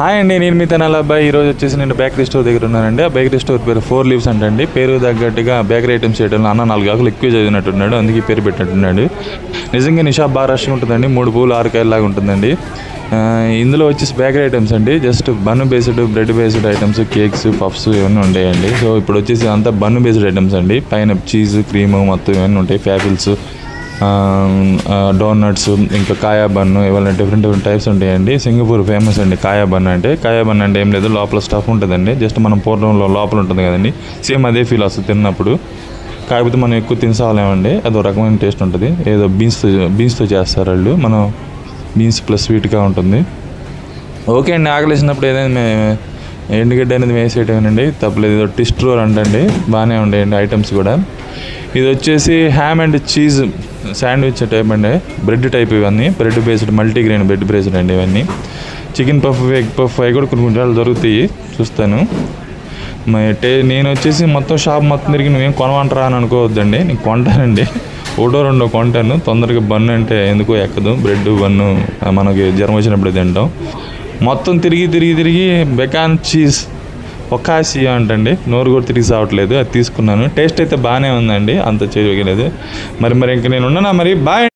Hi అండి, నేను మీ తెనాలి అబ్బాయి. ఈరోజు వచ్చేసి నేను బేకరీ స్టోర్ దగ్గర ఉన్నానండి. ఆ బేకరీ స్టోర్ పేరు 4 Leaves అంటండి. పేరు తగ్గట్టుగా బేకరీ ఐటమ్స్ చేయడంలో అన్న 4 ఆకులు ఎక్కువ చదివినట్టున్నాడు, అందుకే పేరు పెట్టినట్టున్నాడు. నిజంగా నీ షాప్ బాగా రష్గా ఉంటుందండి. 3 పూలు 6 కాయలు లాగా ఉంటుందండి. ఇందులో వచ్చేసి బేకరీ ఐటమ్స్ అండి. Just bun based, bread based items, cakes, puffs ఇవన్నీ ఉంటాయండి. సో ఇప్పుడు వచ్చేసి అంతా బన్ బేస్డ్ ఐటమ్స్ అండి. పైన చీజ్, క్రీమ్ మొత్తం ఇవన్నీ ఉంటాయి. ఫ్యాఫిల్స్, డోనట్స్, ఇంకా కాయా బన్ను, ఇవన్నీ డిఫరెంట్ టైప్స్ ఉంటాయండి. సింగపూర్ ఫేమస్ అండి కాయా బన్ అంటే. కాయా బన్ అంటే ఏం లేదు, లోపల స్టఫ్ ఉంటుందండి. జస్ట్ మనం పూర్వంలో లోపల ఉంటుంది కదండి, సేమ్ అదే ఫీల్ వస్తుంది తిన్నప్పుడు. కాకపోతే మనం ఎక్కువ తినసాలేమండి, అదో రకమైన టేస్ట్ ఉంటుంది. ఏదో బీన్స్తో చేస్తారు వాళ్ళు. మనం బీన్స్ ప్లస్ స్వీట్గా ఉంటుంది. ఓకే అండి, ఆకలిసినప్పుడు ఏదైనా ఎండుగడ్డ అనేది వేసేయటమేనండి, తప్పలేదు. ఏదో ట్విస్ట్ రోల్ అంటండి, బాగానే ఉండేయండి ఐటమ్స్ కూడా. ఇది వచ్చేసి ham and cheese sandwich type అండి, బ్రెడ్ టైప్. ఇవన్నీ bread based, multigrain bread based అండి ఇవన్నీ. చికెన్ పఫ్, ఎగ్ పఫ్ అవి కూడా కొన్ని కొంచెం దొరుకుతాయి, చూస్తాను. నేను వచ్చేసి మొత్తం షాప్ మొత్తం తిరిగి నువ్వేం కొనవంటరా అని అనుకోవద్దండి, నేను కొంటానండి. ఒకటో రెండో కొంటాను. తొందరగా బన్ను అంటే ఎందుకో ఎక్కదు, బ్రెడ్ బన్ను మనకి జ్వరం వచ్చినప్పుడు తింటాం. మొత్తం తిరిగి బెకాన్ చీజ్ ఒకాసియా అంటండి, నోరు కూడా తిరిగి సావట్లేదు. అది తీసుకున్నాను. టేస్ట్ అయితే బాగానే ఉందండి, అంత చేయగలేదు. మరి ఇంక నేను ఉన్నానా మరి. బాయ్.